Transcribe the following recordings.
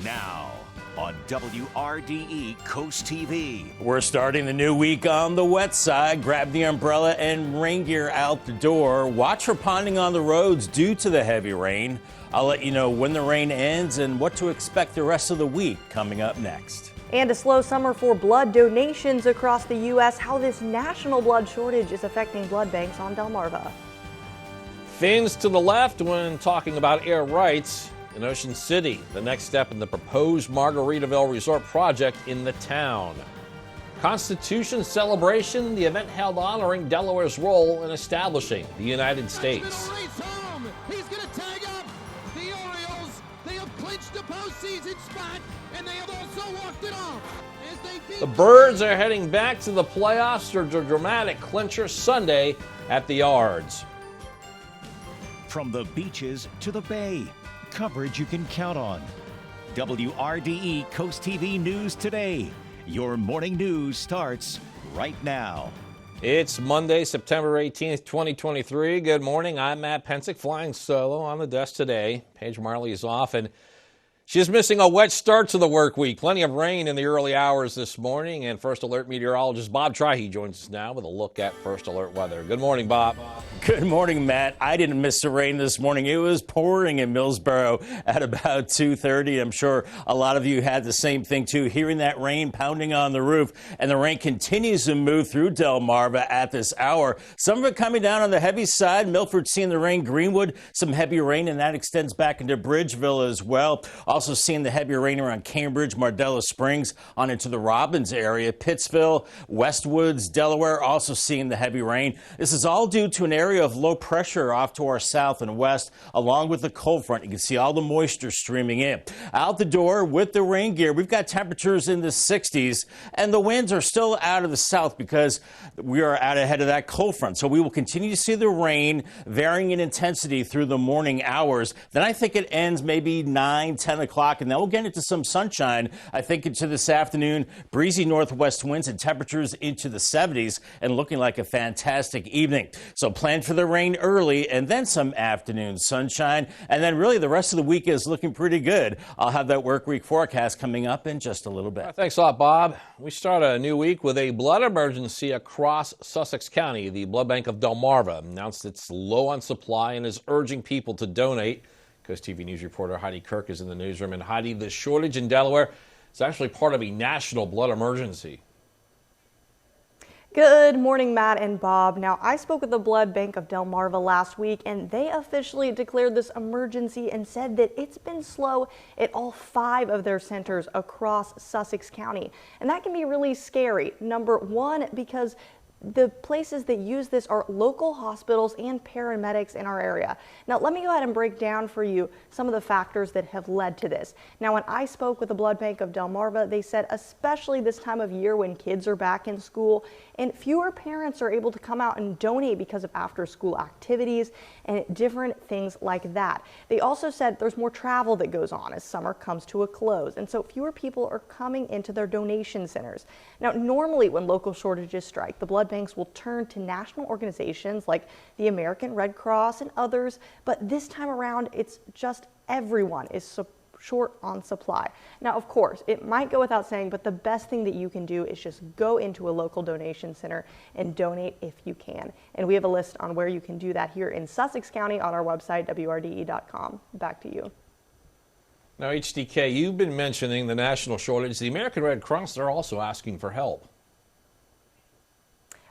Now on WRDE Coast TV. We're starting the new week on the wet side. Grab the umbrella and rain gear out the door. Watch for ponding on the roads due to the heavy rain. I'll let you know when the rain ends and what to expect the rest of the week coming up next. And a slow summer for blood donations across the U.S. How this national blood shortage is affecting blood banks on Delmarva. Fins to the left when talking about air rights in Ocean City, the next step in the proposed Margaritaville Resort project in the town. Constitution celebration, the event held honoring Delaware's role in establishing the United States. He's going to tag up the Orioles. They have clinched a postseason spot, and they have also walked it off. The Birds are heading back to the playoffs for a dramatic clincher Sunday at the Yards. From the beaches to the bay, coverage you can count on. WRDE Coast TV News Today. Your morning news starts right now. It's Monday, September 18th, 2023. Good morning. I'm Matt Pensick, flying solo on the desk today. Paige Marley is off, and she's missing a wet start to the work week. Plenty of rain in the early hours this morning, and First Alert meteorologist Bob Trihey joins us now with a look at First Alert weather. Good morning, Bob. Good morning, Matt. I didn't miss the rain this morning. It was pouring in Millsboro at about 2:30. I'm sure a lot of you had the same thing, too, hearing that rain pounding on the roof. And the rain continues to move through Delmarva at this hour. Some of it coming down on the heavy side. Milford seeing the rain. Greenwood, some heavy rain, and that extends back into Bridgeville as well. Also seeing the heavy rain around Cambridge, Mardella Springs, on into the Robbins area. Pittsville, Westwoods, Delaware, also seeing the heavy rain. This is all due to an area of low pressure off to our south and west, along with the cold front. You can see all the moisture streaming in. Out the door with the rain gear, we've got temperatures in the 60s, and the winds are still out of the south because we are out ahead of that cold front. So we will continue to see the rain varying in intensity through the morning hours. Then I think it ends maybe 9, 10 o'clock, and then we'll get into some sunshine, I think, into this afternoon. Breezy northwest winds and temperatures into the 70s and looking like a fantastic evening. So plan for the rain early and then some afternoon sunshine. And then really the rest of the week is looking pretty good. I'll have that work week forecast coming up in just a little bit. Thanks a lot, Bob. We start a new week with a blood emergency across Sussex County. The blood bank of Delmarva announced it's low on supply and is urging people to donate. Coast TV News reporter Heidi Kirk is in the newsroom. And Heidi, the shortage in Delaware is actually part of a national blood emergency. Good morning, Matt and Bob. Now, I spoke with the blood bank of Delmarva last week, and they officially declared this emergency and said that it's been slow at all 5 of their centers across Sussex County. And that can be really scary. Number one, because the places that use this are local hospitals and paramedics in our area. Now, let me go ahead and break down for you some of the factors that have led to this. Now, when I spoke with the blood bank of Delmarva, they said especially this time of year when kids are back in school and fewer parents are able to come out and donate because of after-school activities and different things like that. They also said there's more travel that goes on as summer comes to a close, and so fewer people are coming into their donation centers. Now, normally when local shortages strike, the blood banks will turn to national organizations like the American Red Cross and others, but this time around it's just everyone is short on supply. Now, of course, it might go without saying, but the best thing that you can do is just go into a local donation center and donate if you can. And we have a list on where you can do that here in Sussex County on our website, WRDE.com. Back to you. Now, HDK, you've been mentioning the national shortage. The American Red Cross, they're also asking for help.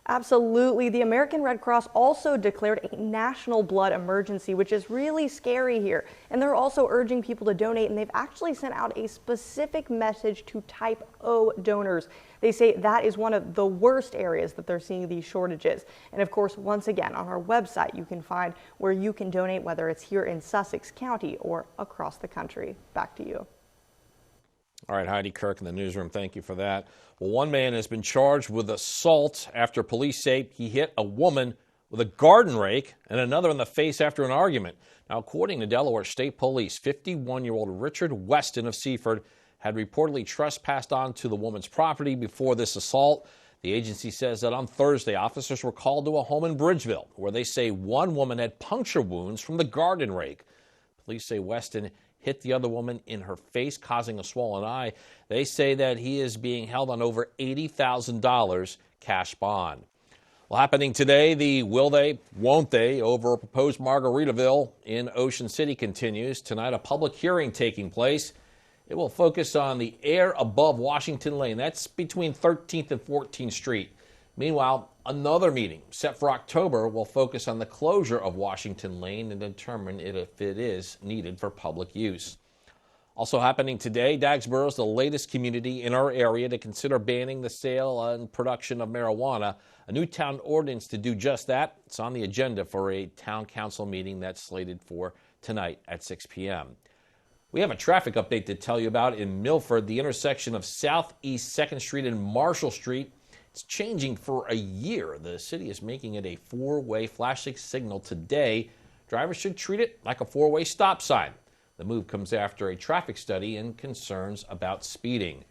Absolutely. The American Red Cross also declared a national blood emergency, which is really scary here. And they're also urging people to donate, and they've actually sent out a specific message to type O donors. They say that is one of the worst areas that they're seeing these shortages. And of course, once again, on our website, you can find where you can donate, whether it's here in Sussex County or across the country. Back to you. All right, Heidi Kirk in the newsroom, thank you for that. Well, one man has been charged with assault after police say he hit a woman with a garden rake and another in the face after an argument. Now, according to Delaware State Police, 51-year-old Richard Weston of Seaford had reportedly trespassed onto the woman's property before this assault. The agency says that on Thursday, officers were called to a home in Bridgeville where they say one woman had puncture wounds from the garden rake. Police say Weston hit the other woman in her face, causing a swollen eye. They say that he is being held on over $80,000 cash bond. Well, happening today, the will they, won't they over a proposed Margaritaville in Ocean City continues. Tonight, a public hearing taking place. It will focus on the air above Washington Lane. That's between 13th and 14th Street. Meanwhile, another meeting set for October will focus on the closure of Washington Lane and determine if it is needed for public use. Also happening today, Dagsboro is the latest community in our area to consider banning the sale and production of marijuana. A new town ordinance to do just that. It's on the agenda for a town council meeting that's slated for tonight at 6 p.m. We have a traffic update to tell you about in Milford. The intersection of Southeast 2nd Street and Marshall Street, it's changing for a year. The city is making it a four-way flashing signal today. Drivers should treat it like a four-way stop sign. The move comes after a traffic study and concerns about speeding.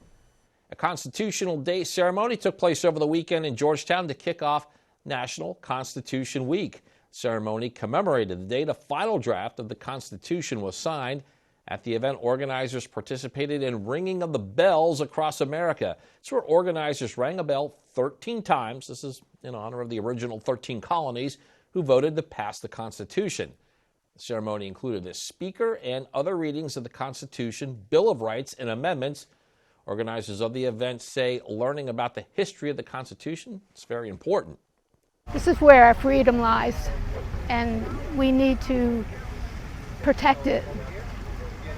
A Constitutional Day ceremony took place over the weekend in Georgetown to kick off National Constitution Week. The ceremony commemorated the day the final draft of the Constitution was signed. At the event, organizers participated in ringing of the bells across America. It's where organizers rang a bell 13 times. This is in honor of the original 13 colonies who voted to pass the Constitution. The ceremony included a speaker and other readings of the Constitution, Bill of Rights, and amendments. Organizers of the event say learning about the history of the Constitution is very important. This is where our freedom lies, and we need to protect it.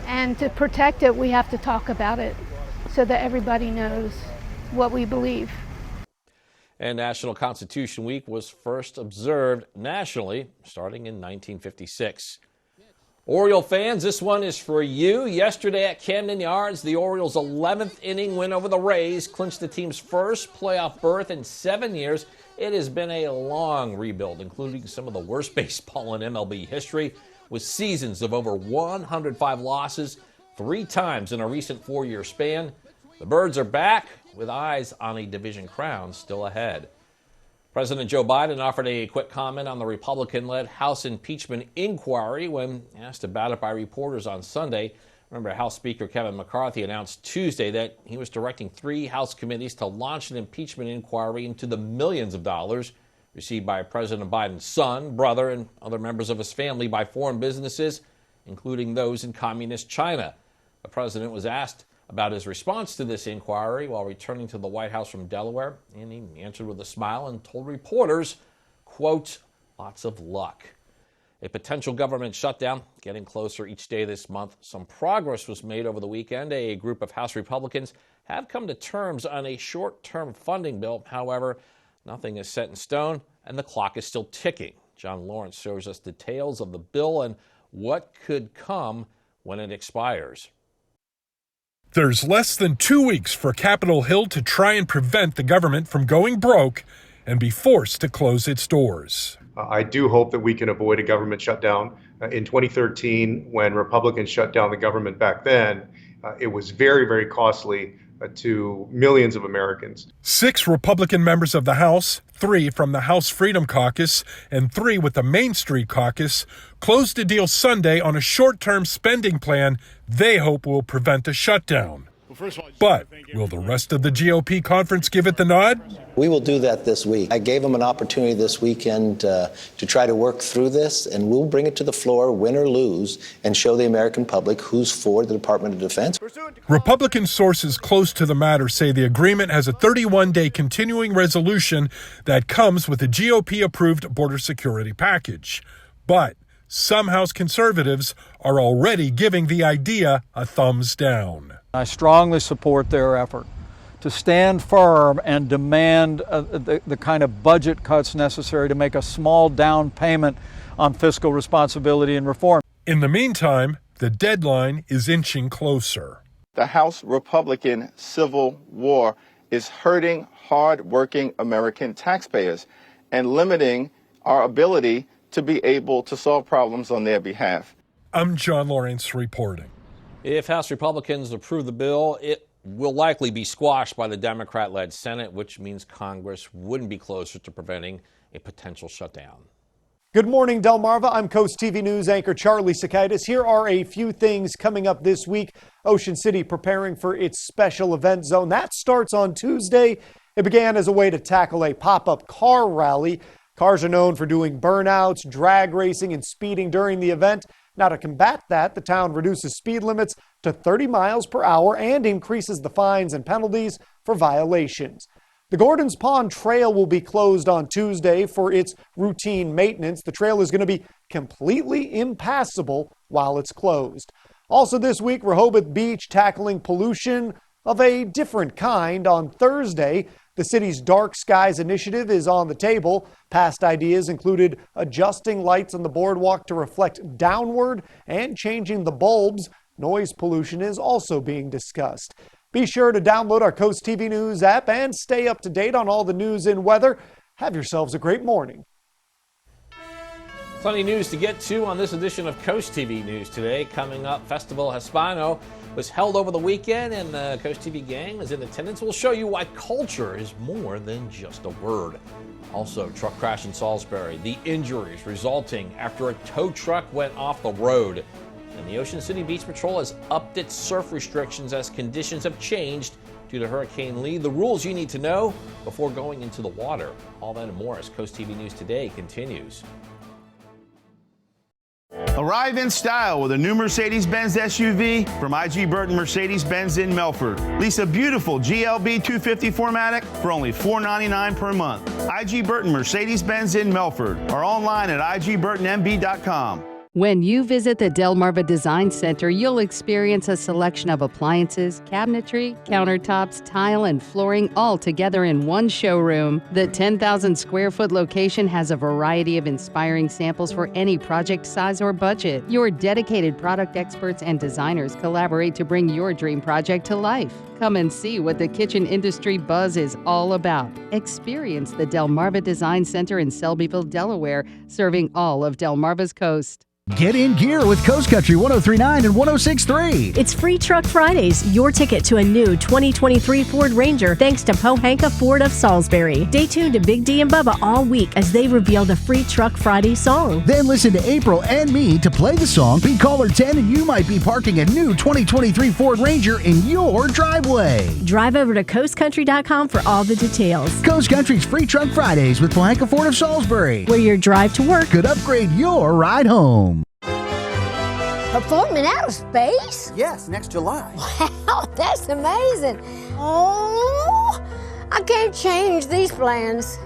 And to protect it, we have to talk about it so that everybody knows what we believe. And National Constitution Week was first observed nationally starting in 1956. Oriole fans, this one is for you. Yesterday at Camden Yards, the Orioles' 11th inning win over the Rays clinched the team's first playoff berth in 7 years. It has been a long rebuild, including some of the worst baseball in MLB history, with seasons of over 105 losses 3 times in a recent 4-year span. The Birds are back with eyes on a division crown still ahead. President Joe Biden offered a quick comment on the Republican-led House impeachment inquiry when asked about it by reporters on Sunday. Remember, House Speaker Kevin McCarthy announced Tuesday that he was directing 3 House committees to launch an impeachment inquiry into the millions of dollars received by President Biden's son, brother, and other members of his family by foreign businesses, including those in communist China. The president was asked about his response to this inquiry while returning to the White House from Delaware, and he answered with a smile and told reporters, quote, lots of luck. A potential government shutdown getting closer each day this month. Some progress was made over the weekend. A group of House Republicans have come to terms on a short-term funding bill. However, nothing is set in stone, and the clock is still ticking. John Lawrence shows us details of the bill and what could come when it expires. There's less than 2 weeks for Capitol Hill to try and prevent the government from going broke and be forced to close its doors. I do hope that we can avoid a government shutdown. In 2013, when Republicans shut down the government back then, it was very, very costly to millions of Americans. 6 Republican members of the House, 3 from the House Freedom Caucus, and 3 with the Main Street Caucus, closed a deal Sunday on a short-term spending plan they hope will prevent a shutdown. But will the rest of the GOP conference give it the nod? We will do that this week. I gave them an opportunity this weekend to try to work through this, and we'll bring it to the floor, win or lose, and show the American public who's for the Department of Defense. Republican sources close to the matter say the agreement has a 31-day continuing resolution that comes with a GOP-approved border security package. But some House conservatives are already giving the idea a thumbs down. I strongly support their effort to stand firm and demand the kind of budget cuts necessary to make a small down payment on fiscal responsibility and reform. In the meantime, the deadline is inching closer. The House Republican Civil War is hurting hard-working American taxpayers and limiting our ability to be able to solve problems on their behalf. I'm John Lawrence reporting. If House Republicans approve the bill, it will likely be squashed by the Democrat-led Senate, which means Congress wouldn't be closer to preventing a potential shutdown. Good morning, Delmarva. I'm Coast TV News anchor Charlie Sakaitis. Here are a few things coming up this week. Ocean City preparing for its special event zone. That starts on Tuesday. It began as a way to tackle a pop-up car rally. Cars are known for doing burnouts, drag racing, and speeding during the event. Now, to combat that, the town reduces speed limits to 30 miles per hour and increases the fines and penalties for violations. The Gordons Pond Trail will be closed on Tuesday for its routine maintenance. The trail is going to be completely impassable while it's closed. Also this week, Rehoboth Beach tackling pollution of a different kind. On Thursday, the city's Dark Skies initiative is on the table. Past ideas included adjusting lights on the boardwalk to reflect downward and changing the bulbs. Noise pollution is also being discussed. Be sure to download our Coast TV News app and stay up to date on all the news and weather. Have yourselves a great morning. Plenty news to get to on this edition of Coast TV News today. Coming up, Festival Hispano was held over the weekend, and the Coast TV gang is in attendance. We'll show you why culture is more than just a word. Also, truck crash in Salisbury, the injuries resulting after a tow truck went off the road. And the Ocean City Beach Patrol has upped its surf restrictions as conditions have changed due to Hurricane Lee. The rules you need to know before going into the water. All that and more as Coast TV News Today continues. Arrive in style with a new Mercedes-Benz SUV from IG Burton Mercedes-Benz in Melford. Lease a beautiful GLB 250 4MATIC for only $499 per month. IG Burton Mercedes-Benz in Melford or online at igburtonmb.com. When you visit the Delmarva Design Center, you'll experience a selection of appliances, cabinetry, countertops, tile, and flooring all together in one showroom. The 10,000 square foot location has a variety of inspiring samples for any project size or budget. Your dedicated product experts and designers collaborate to bring your dream project to life. Come and see what the kitchen industry buzz is all about. Experience the Delmarva Design Center in Selbyville, Delaware, serving all of Delmarva's coast. Get in gear with Coast Country 103.9 and 106.3. It's Free Truck Fridays, your ticket to a new 2023 Ford Ranger thanks to Pohanka Ford of Salisbury. Stay tuned to Big D and Bubba all week as they reveal the Free Truck Friday song. Then listen to April and me to play the song. Be caller 10 and you might be parking a new 2023 Ford Ranger in your driveway. Drive over to coastcountry.com for all the details. Coast Country's Free Truck Fridays with Pohanka Ford of Salisbury, where your drive to work could upgrade your ride home. Performing out of space? Yes, next July. Wow, that's amazing. Oh, I can't change these plans.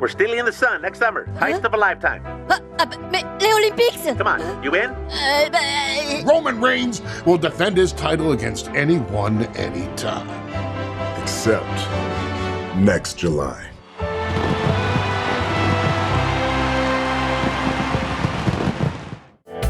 We're stealing in the sun next summer. Heist of a lifetime. The Olympics. Come on, you in? Roman Reigns will defend his title against anyone, anytime. Except next July.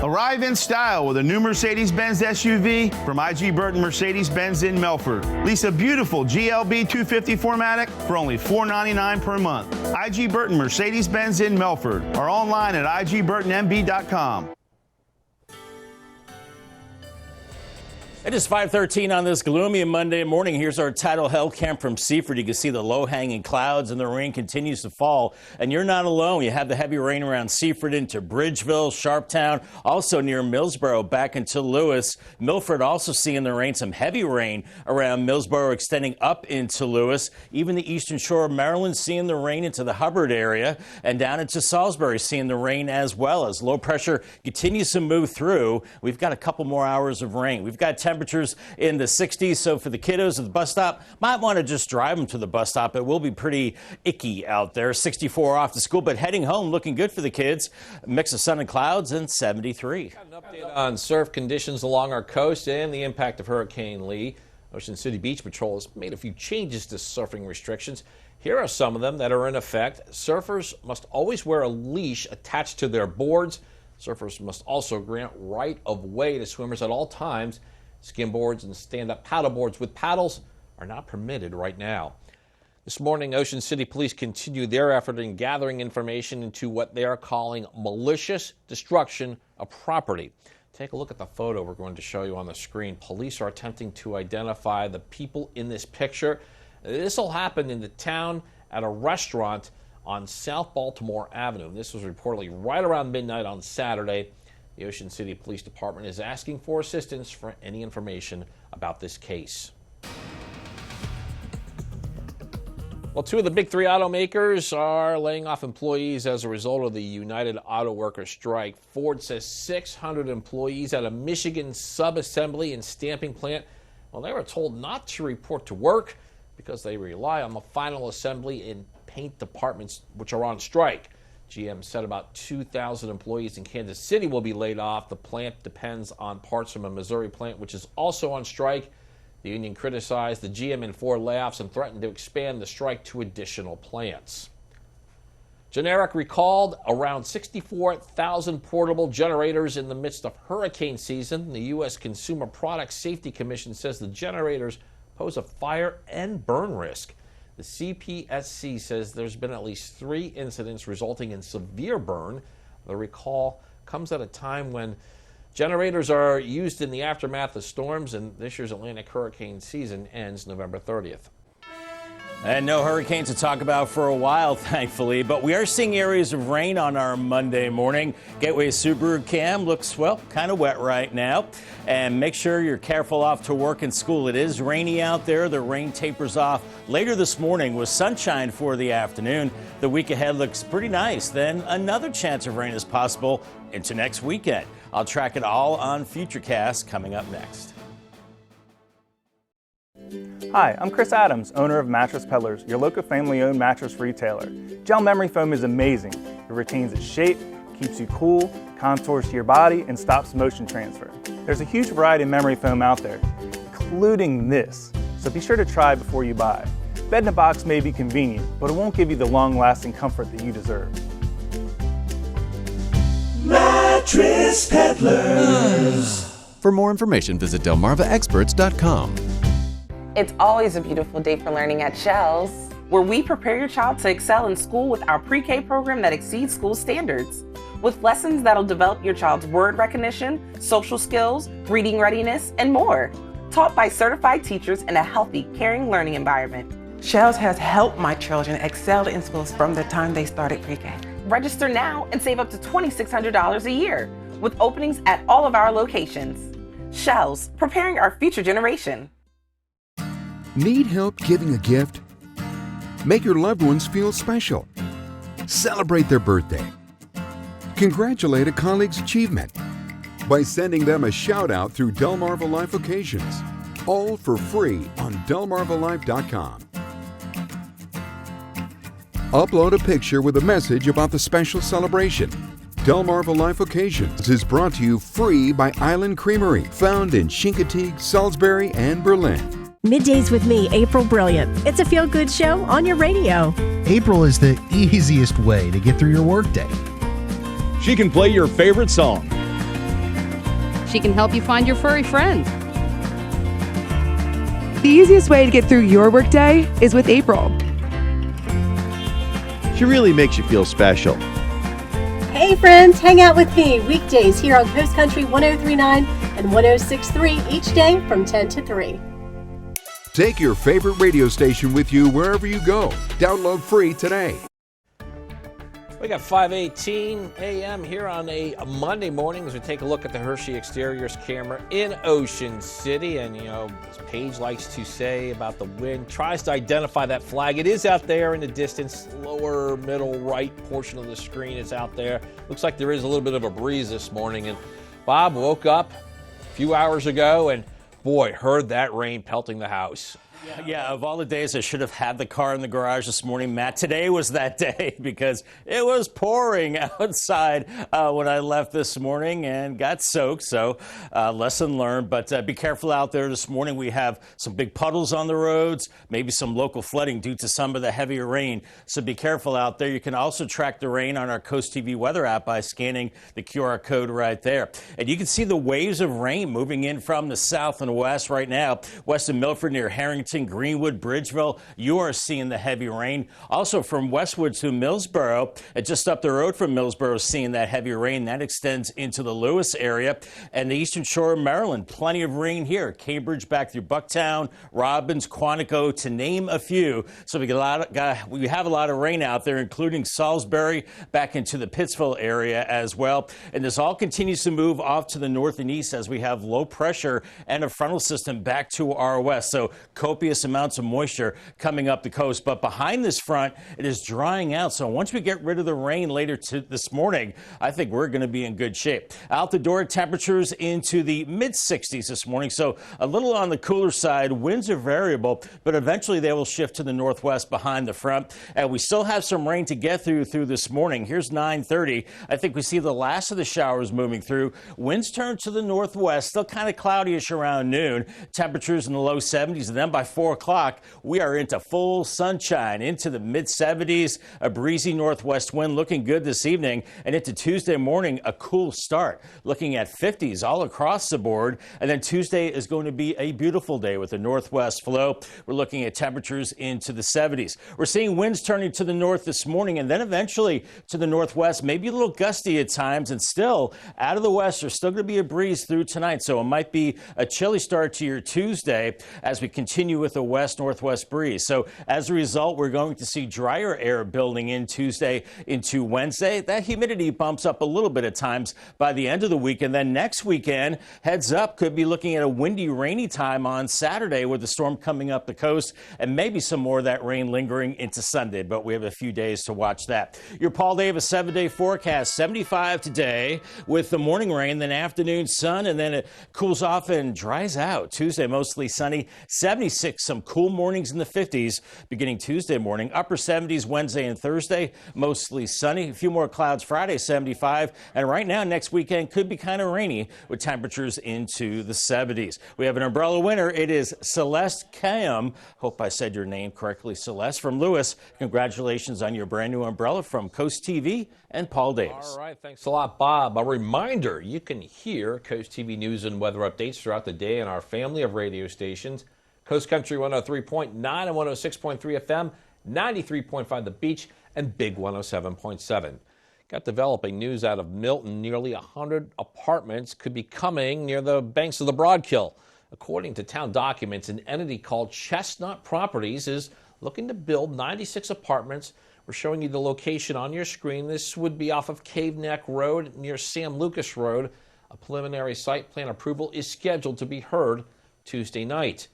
Arrive in style with a new Mercedes-Benz SUV from IG Burton Mercedes-Benz in Melford. Lease a beautiful GLB 250 4MATIC for only $499 per month. IG Burton Mercedes-Benz in Melford or online at igburtonmb.com. It is 5:13 on this gloomy Monday morning. Here's our tidal hell camp from Seaford. You can see the low-hanging clouds and the rain continues to fall. And you're not alone. You have the heavy rain around Seaford into Bridgeville, Sharptown, also near Millsboro back into Lewis. Milford also seeing the rain, some heavy rain around Millsboro extending up into Lewis. Even the eastern shore of Maryland seeing the rain into the Hubbard area and down into Salisbury seeing the rain as well as low pressure continues to move through. We've got a couple more hours of rain. We've got temperatures in the 60s, so for the kiddos at the bus stop, might want to just drive them to the bus stop. It will be pretty icky out there. 64 off to school, but heading home looking good for the kids. A mix of sun and clouds and 73. Got an update on surf conditions along our coast and the impact of Hurricane Lee. Ocean City Beach Patrol has made a few changes to surfing restrictions. Here are some of them that are in effect. Surfers must always wear a leash attached to their boards. Surfers must also grant right of way to swimmers at all times. Skimboards and stand-up paddleboards with paddles are not permitted right now. This morning, Ocean City Police continue their effort in gathering information into what they are calling malicious destruction of property. Take a look at the photo we're going to show you on the screen. Police are attempting to identify the people in this picture. This all happened in the town at a restaurant on South Baltimore Avenue. This was reportedly right around midnight on Saturday. The Ocean City Police Department is asking for assistance for any information about this case. Well, two of the big three automakers are laying off employees as a result of the United Auto Workers strike. Ford says 600 employees at a Michigan sub-assembly and stamping plant, well, they were told not to report to work because they rely on the final assembly and paint departments, which are on strike. GM said about 2,000 employees in Kansas City will be laid off. The plant depends on parts from a Missouri plant, which is also on strike. The union criticized the GM and Ford layoffs and threatened to expand the strike to additional plants. Generic recalled around 64,000 portable generators in the midst of hurricane season. The U.S. Consumer Product Safety Commission says the generators pose a fire and burn risk. The CPSC says there's been at least 3 incidents resulting in severe burn. The recall comes at a time when generators are used in the aftermath of storms, and this year's Atlantic hurricane season ends November 30th. And no hurricanes to talk about for a while, thankfully, but we are seeing areas of rain on our Monday morning. Gateway Subaru Cam looks, well, kind of wet right now. And make sure you're careful off to work and school. It is rainy out there. The rain tapers off later this morning with sunshine for the afternoon. The week ahead looks pretty nice. Then another chance of rain is possible into next weekend. I'll track it all on Futurecast coming up next. Hi, I'm Chris Adams, owner of Mattress Peddlers, your local family-owned mattress retailer. Gel memory foam is amazing. It retains its shape, keeps you cool, contours to your body, and stops motion transfer. There's a huge variety of memory foam out there, including this, so be sure to try before you buy. Bed in a box may be convenient, but it won't give you the long-lasting comfort that you deserve. Mattress Peddlers. For more information, visit delmarvaexperts.com. It's always a beautiful day for learning at Shells, where we prepare your child to excel in school with our pre-K program that exceeds school standards. With lessons that'll develop your child's word recognition, social skills, reading readiness, and more. Taught by certified teachers in a healthy, caring learning environment. Shells has helped my children excel in schools from the time they started pre-K. Register now and save up to $2,600 a year, with openings at all of our locations. Shells, preparing our future generation. Need help giving a gift? Make your loved ones feel special. Celebrate their birthday. Congratulate a colleague's achievement by sending them a shout out through Delmarva Life Occasions. All for free on delmarvalife.com. Upload a picture with a message about the special celebration. Delmarva Life Occasions is brought to you free by Island Creamery, found in Chincoteague, Salisbury, and Berlin. Middays with me, April Brilliant. It's a feel-good show on your radio. April is the easiest way to get through your workday. She can play your favorite song. She can help you find your furry friend. The easiest way to get through your workday is with April. She really makes you feel special. Hey friends, hang out with me weekdays here on Coast Country 103.9 and 106.3 each day from 10 to 3. Take your favorite radio station with you wherever you go. Download free today. We got 5:18 a.m. here on a Monday morning as we take a look at the Hershey Exteriors camera in Ocean City. And, you know, as Paige likes to say about the wind, tries to identify that flag. It is out there in the distance, lower middle right portion of the screen. It's out there. Looks like there is a little bit of a breeze this morning. And Bob woke up a few hours ago and, boy, heard that rain pelting the house. Yeah, of all the days I should have had the car in the garage this morning, Matt, today was that day because it was pouring outside when I left this morning and got soaked. So lesson learned, but be careful out there this morning. We have some big puddles on the roads, maybe some local flooding due to some of the heavier rain. So be careful out there. You can also track the rain on our Coast TV weather app by scanning the QR code right there. And you can see the waves of rain moving in from the south and west right now. West of Milford near Harrington, Greenwood, Bridgeville, you are seeing the heavy rain. Also from Westwood to Millsboro, just up the road from Millsboro, seeing that heavy rain. That extends into the Lewis area and the eastern shore of Maryland. Plenty of rain here. Cambridge back through Bucktown, Robbins, Quantico, to name a few. So we have a lot of rain out there, including Salisbury, back into the Pittsville area as well. And this all continues to move off to the north and east as we have low pressure and a frontal system back to our west. So copious amounts of moisture coming up the coast. But behind this front, it is drying out. So once we get rid of the rain later this morning, I think we're going to be in good shape. Out the door, temperatures into the mid-60s this morning. So a little on the cooler side. Winds are variable, but eventually they will shift to the northwest behind the front. And we still have some rain to get through this morning. Here's 9:30. I think we see the last of the showers moving through. Winds turn to the northwest, still kind of cloudyish around noon. Temperatures in the low 70s. And then by 4 o'clock, we are into full sunshine, into the mid-70s. A breezy northwest wind looking good this evening. And into Tuesday morning, a cool start, looking at 50s all across the board. And then Tuesday is going to be a beautiful day with a northwest flow. We're looking at temperatures into the 70s. We're seeing winds turning to the north this morning and then eventually to the northwest, maybe a little gusty at times, and still out of the west. There's still going to be a breeze through tonight, so it might be a chilly start to your Tuesday as we continue with a west-northwest breeze. So as a result, we're going to see drier air building in Tuesday into Wednesday. That humidity bumps up a little bit at times by the end of the week, and then next weekend, heads up, could be looking at a windy, rainy time on Saturday with the storm coming up the coast and maybe some more of that rain lingering into Sunday, but we have a few days to watch that. Your Paul Davis 7-day forecast, 75 today with the morning rain, then afternoon sun, and then it cools off and dries out. Tuesday, mostly sunny, 76, some cool mornings in the 50s beginning Tuesday morning. Upper 70s Wednesday and Thursday, mostly sunny. A few more clouds Friday, 75. And right now, next weekend could be kind of rainy with temperatures into the 70s. We have an umbrella winner. It is Celeste Cam. Hope I said your name correctly, Celeste, from Lewis. Congratulations on your brand new umbrella from Coast TV and Paul Davis. All right, thanks a lot, Bob. A reminder, you can hear Coast TV news and weather updates throughout the day on our family of radio stations. Coast Country 103.9 and 106.3 FM, 93.5 The Beach, and Big 107.7. Got developing news out of Milton. Nearly 100 apartments could be coming near the banks of the Broadkill. According to town documents, an entity called Chestnut Properties is looking to build 96 apartments. We're showing you the location on your screen. This would be off of Cave Neck Road near Sam Lucas Road. A preliminary site plan approval is scheduled to be heard Tuesday night.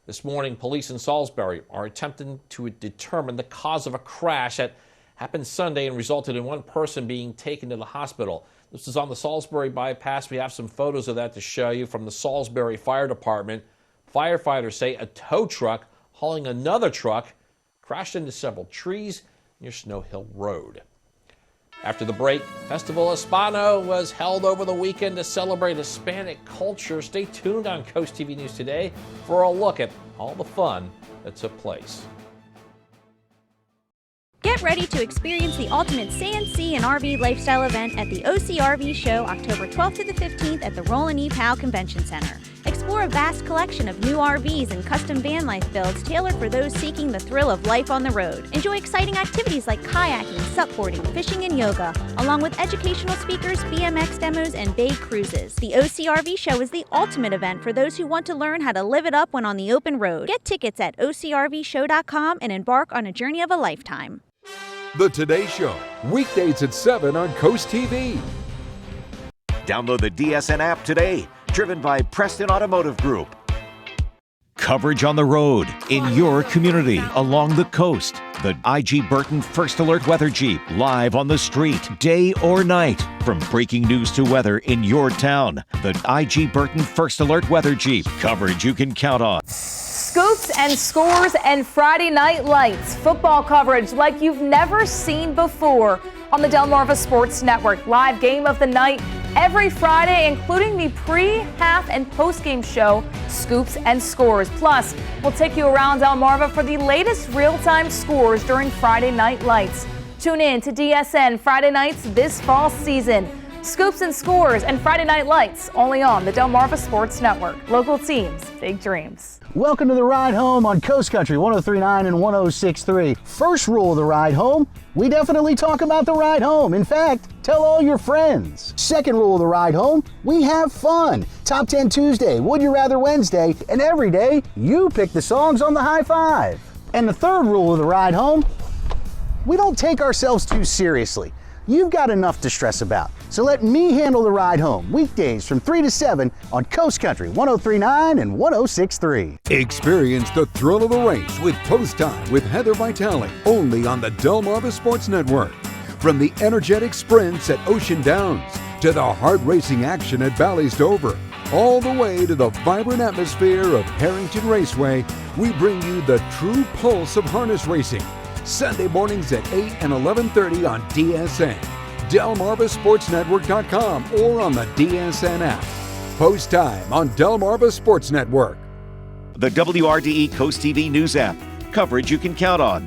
This morning, police in Salisbury are attempting to determine the cause of a crash that happened Sunday and resulted in one person being taken to the hospital. This is on the Salisbury bypass. We have some photos of that to show you from the Salisbury Fire Department. Firefighters say a tow truck hauling another truck crashed into several trees near Snow Hill Road. After the break, Festival Hispano was held over the weekend to celebrate Hispanic culture. Stay tuned on Coast TV News today for a look at all the fun that took place. Get ready to experience the ultimate sand, sea, and RV lifestyle event at the OCRV Show October 12th to the 15th at the Roland E. Powell Convention Center. Explore a vast collection of new RVs and custom van life builds tailored for those seeking the thrill of life on the road. Enjoy exciting activities like kayaking, supboarding, fishing, and yoga, along with educational speakers, BMX demos, and bay cruises. The OCRV Show is the ultimate event for those who want to learn how to live it up when on the open road. Get tickets at OCRVshow.com and embark on a journey of a lifetime. The Today Show, weekdays at 7 on Coast TV. Download the DSN app today, driven by Preston Automotive Group. Coverage on the road, in your community, along the coast. The IG Burton First Alert Weather Jeep, live on the street, day or night. From breaking news to weather in your town. The IG Burton First Alert Weather Jeep, coverage you can count on. Scoops and scores and Friday night lights. Football coverage like you've never seen before on the Delmarva Sports Network. Live game of the night every Friday, including the pre, half, and post-game show, Scoops and Scores. Plus, we'll take you around Delmarva for the latest real-time scores during Friday night lights. Tune in to DSN Friday nights this fall season. Scoops and scores and Friday Night Lights, only on the Delmarva Sports Network. Local teams, big dreams. Welcome to the ride home on Coast Country 103.9 and 106.3. First rule of the ride home, we definitely talk about the ride home. In fact, tell all your friends. Second rule of the ride home, we have fun. Top 10 Tuesday, Would You Rather Wednesday, and every day you pick the songs on the high five. And the third rule of the ride home, we don't take ourselves too seriously. You've got enough to stress about. So let me handle the ride home, weekdays from 3 to 7 on Coast Country 103.9 and 106.3. Experience the thrill of the race with Post Time with Heather Vitale, only on the Delmarva Sports Network. From the energetic sprints at Ocean Downs to the heart-racing action at Bally's Dover, all the way to the vibrant atmosphere of Harrington Raceway, we bring you the true pulse of harness racing. Sunday mornings at 8 and 11:30 on DSN, DelmarvaSportsNetwork.com, or on the DSN app. Post Time on Delmarva Sports Network. The WRDE Coast TV News app. Coverage you can count on.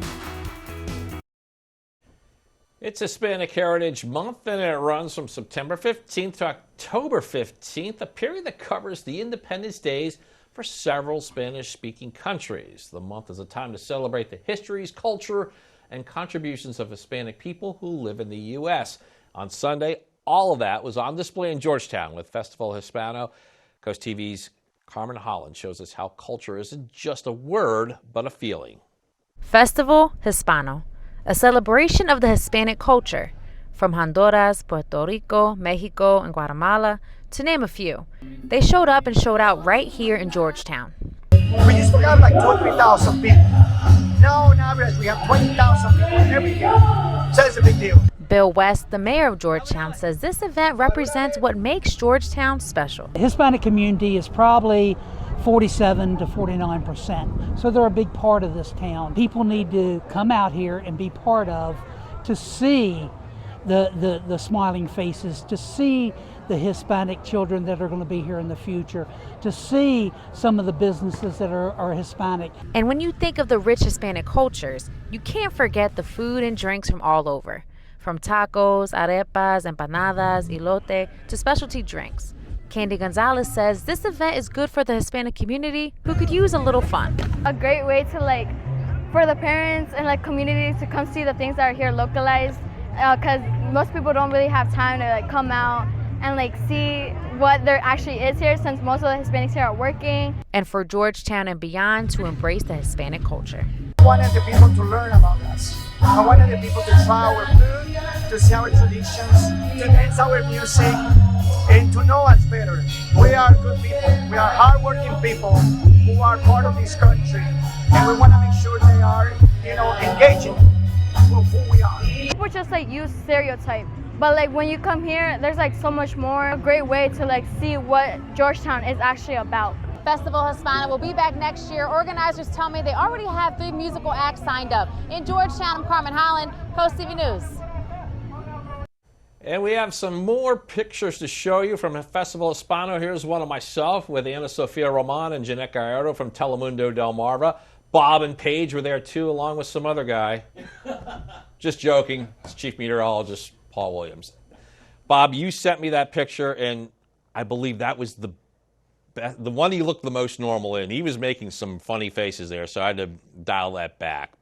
It's Hispanic Heritage Month, and it runs from September 15th to October 15th, a period that covers the Independence Days for several Spanish-speaking countries. The month is a time to celebrate the histories, culture, and contributions of Hispanic people who live in the U.S. On Sunday, all of that was on display in Georgetown with Festival Hispano. Coast TV's Carmen Holland shows us how culture isn't just a word, but a feeling. Festival Hispano, a celebration of the Hispanic culture, from Honduras, Puerto Rico, Mexico, and Guatemala, to name a few. They showed up and showed out right here in Georgetown. We used to have like 2,000 or 3,000 people. Now on average we have 20,000 people every year. So it's a big deal. Bill West, the mayor of Georgetown, says this event represents what makes Georgetown special. The Hispanic community is probably 47 to 49%. So they're a big part of this town. People need to come out here and be part of, to see the smiling faces, to see the Hispanic children that are going to be here in the future, to see some of the businesses that are Hispanic. And when you think of the rich Hispanic cultures, you can't forget the food and drinks from all over. From tacos, arepas, empanadas, elote, to specialty drinks. Candy Gonzalez says this event is good for the Hispanic community who could use a little fun. A great way to for the parents and community to come see the things that are here localized, because most people don't really have time to come out and see what there actually is here, since most of the Hispanics here are working. And for Georgetown and beyond to embrace the Hispanic culture. I wanted the people to learn about us. I wanted the people to try our food, to see our traditions, to dance our music, and to know us better. We are good people. We are hardworking people who are part of this country, and we want to make sure they are, engaging with who we are. People just use stereotype, but when you come here, there's so much more. A great way to see what Georgetown is actually about. Festival Hispano will be back next year. Organizers tell me they already have 3 musical acts signed up. In Georgetown, I'm Carmen Holland, Coast TV News. And we have some more pictures to show you from Festival Hispano. Here's one of myself with Ana Sofia Roman and Jeanette Gallardo from Telemundo Delmarva. Bob and Paige were there too, along with some other guy. Just joking. It's Chief Meteorologist Paul Williams. Bob, you sent me that picture, and I believe that was the one he looked the most normal in. He was making some funny faces there, so I had to dial that back.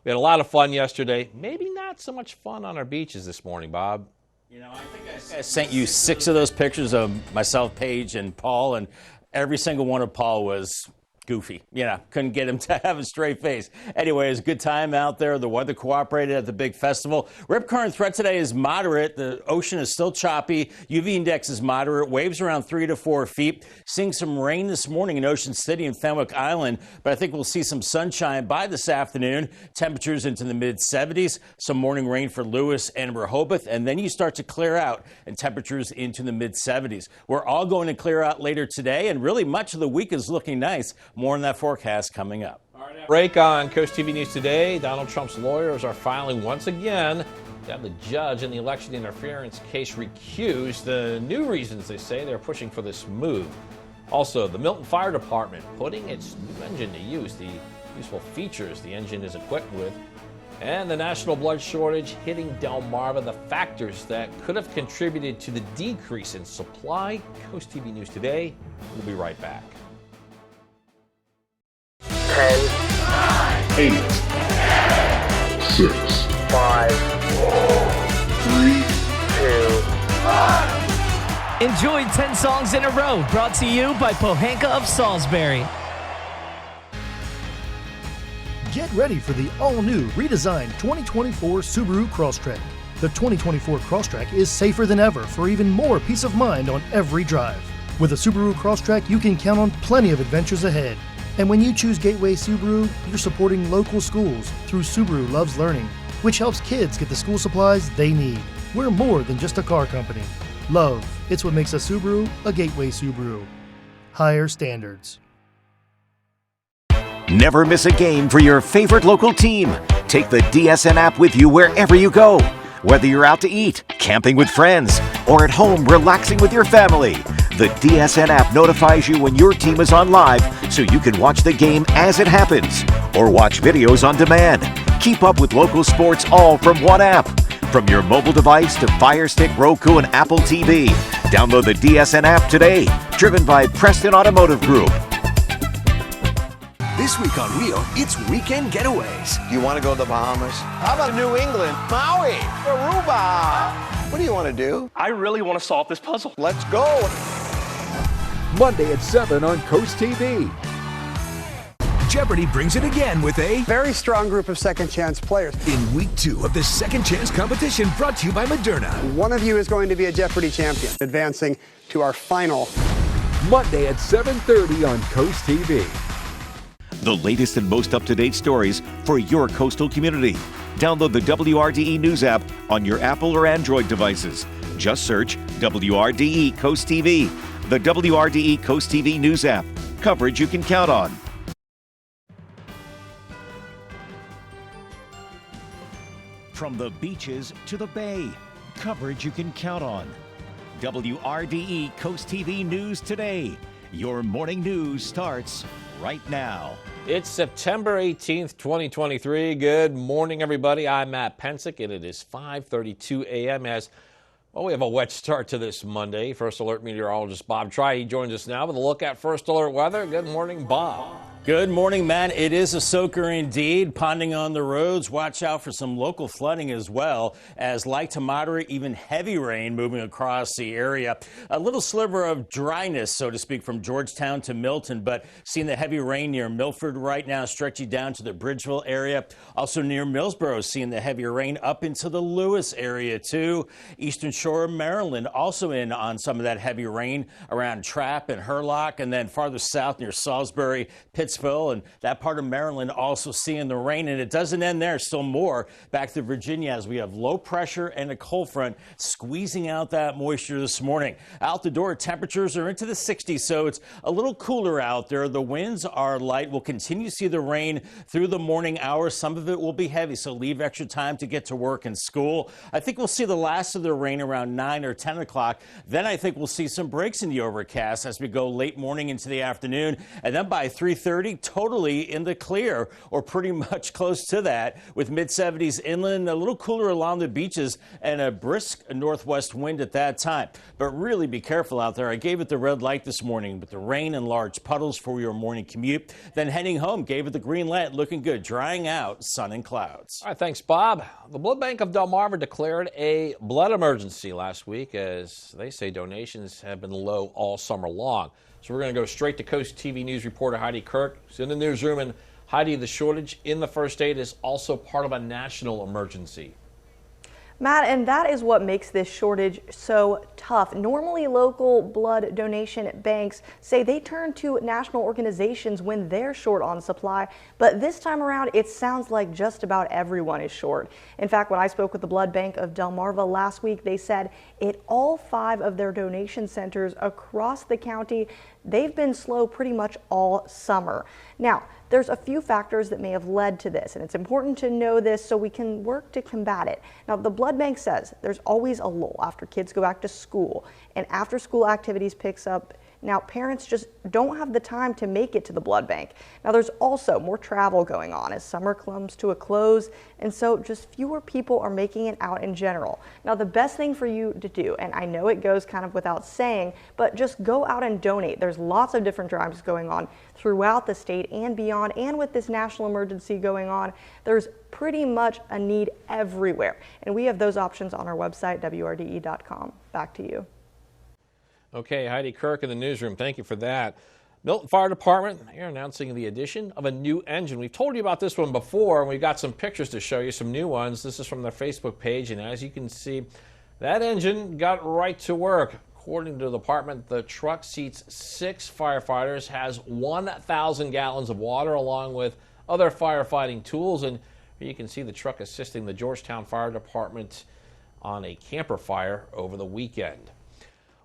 We had a lot of fun yesterday. Maybe not so much fun on our beaches this morning, Bob. I think I sent you 6 of those pictures of myself, Paige, and Paul, and every single one of Paul was goofy. Couldn't get him to have a straight face. Anyway, it was a good time out there. The weather cooperated at the big festival. Rip current threat today is moderate. The ocean is still choppy. UV index is moderate. Waves around 3 to 4 feet. Seeing some rain this morning in Ocean City and Fenwick Island, but I think we'll see some sunshine by this afternoon. Temperatures into the mid-70s. Some morning rain for Lewis and Rehoboth, and then you start to clear out and temperatures into the mid-70s. We're all going to clear out later today, and really much of the week is looking nice. More on that forecast coming up. Break on Coast TV News today. Donald Trump's lawyers are filing once again to have the judge in the election interference case recused. The new reasons they say they're pushing for this move. Also, the Milton Fire Department putting its new engine to use. The useful features the engine is equipped with And the national blood shortage hitting Delmarva, the factors that could have contributed to the decrease in supply. Coast TV News Today. We'll be right back. 10, 9, 8, 6, 5, 3, 2, 1. Enjoy 10 songs in a row, brought to you by Pohanka of Salisbury. Get ready for the all-new, redesigned 2024 Subaru Crosstrek. The 2024 Crosstrek is safer than ever for even more peace of mind on every drive. With a Subaru Crosstrek, you can count on plenty of adventures ahead. And when you choose Gateway Subaru, you're supporting local schools through Subaru Loves Learning, which helps kids get the school supplies they need. We're more than just a car company. Love, it's what makes a Subaru a Gateway Subaru. Higher standards. Never miss a game for your favorite local team. Take the DSN app with you wherever you go. Whether you're out to eat, camping with friends, or at home relaxing with your family, the DSN app notifies you when your team is on live so you can watch the game as it happens or watch videos on demand. Keep up with local sports all from one app. From your mobile device to Fire Stick, Roku, and Apple TV. Download the DSN app today. Driven by Preston Automotive Group. This week on Wheel, it's weekend getaways. You want to go to the Bahamas? How about New England? Maui, Aruba. What do you want to do? I really want to solve this puzzle. Let's go. Monday at 7 on Coast TV. Jeopardy brings it again with a very strong group of second chance players. In week 2 of the Second Chance competition brought to you by Moderna. One of you is going to be a Jeopardy champion, advancing to our final. Monday at 7:30 on Coast TV. The latest and most up-to-date stories for your coastal community. Download the WRDE News app on your Apple or Android devices. Just search WRDE Coast TV. The WRDE Coast TV News app. Coverage you can count on. From the beaches to the bay, coverage you can count on. WRDE Coast TV News Today. Your morning news starts right now. It's September 18th, 2023. Good morning, everybody. I'm Matt Pensick, and it is 5:32 a.m. as we have a wet start to this Monday. First Alert meteorologist Bob Try, he joins us now with a look at First Alert weather. Good morning, Bob. Good morning, Matt. It is a soaker indeed. Ponding on the roads. Watch out for some local flooding as well as light to moderate, even heavy rain moving across the area. A little sliver of dryness, so to speak, from Georgetown to Milton, but seeing the heavy rain near Milford right now, stretching down to the Bridgeville area. Also near Millsboro, seeing the heavier rain up into the Lewis area too. Eastern Shore of Maryland also in on some of that heavy rain around Trapp and Hurlock, and then farther south near Salisbury, Pittsfield, and that part of Maryland also seeing the rain. And it doesn't end there. Still more back to Virginia as we have low pressure and a cold front squeezing out that moisture this morning. Out the door, temperatures are into the 60s, so it's a little cooler out there. The winds are light. We'll continue to see the rain through the morning hours. Some of it will be heavy, so leave extra time to get to work and school. I think we'll see the last of the rain around 9 or 10 o'clock. Then I think we'll see some breaks in the overcast as we go late morning into the afternoon. And then by 3:30, totally in the clear or pretty much close to that with mid-70s inland, a little cooler along the beaches and a brisk northwest wind at that time. But really be careful out there. I gave it the red light this morning with the rain and large puddles for your morning commute. Then heading home, gave it the green light, looking good, drying out, sun and clouds. All right, thanks, Bob. The Blood Bank of Delmarva declared a blood emergency last week as they say donations have been low all summer long. So we're going to go straight to Coast TV News reporter Heidi Kirk, who's in the newsroom. And Heidi, the shortage in the first aid is also part of a national emergency. Matt, and that is what makes this shortage so tough. Normally, local blood donation banks say they turn to national organizations when they're short on supply, but this time around, it sounds like just about everyone is short. In fact, when I spoke with the Blood Bank of Delmarva last week, they said at all 5 of their donation centers across the county, they've been slow pretty much all summer. Now, there's a few factors that may have led to this, and it's important to know this so we can work to combat it. Now, the blood bank says there's always a lull after kids go back to school and after school activities picks up Now, parents just don't have the time to make it to the blood bank. Now, there's also more travel going on as summer comes to a close, and so just fewer people are making it out in general. Now, the best thing for you to do, and I know it goes kind of without saying, but just go out and donate. There's lots of different drives going on throughout the state and beyond, and with this national emergency going on, there's pretty much a need everywhere. And we have those options on our website, WRDE.com. Back to you. Okay, Heidi Kirk in the newsroom. Thank you for that. Milton Fire Department, they're announcing the addition of a new engine. We've told you about this one before, and we've got some pictures to show you, some new ones. This is from their Facebook page, and as you can see, that engine got right to work. According to the department, the truck seats 6 firefighters, has 1,000 gallons of water along with other firefighting tools, and here you can see the truck assisting the Georgetown Fire Department on a camper fire over the weekend.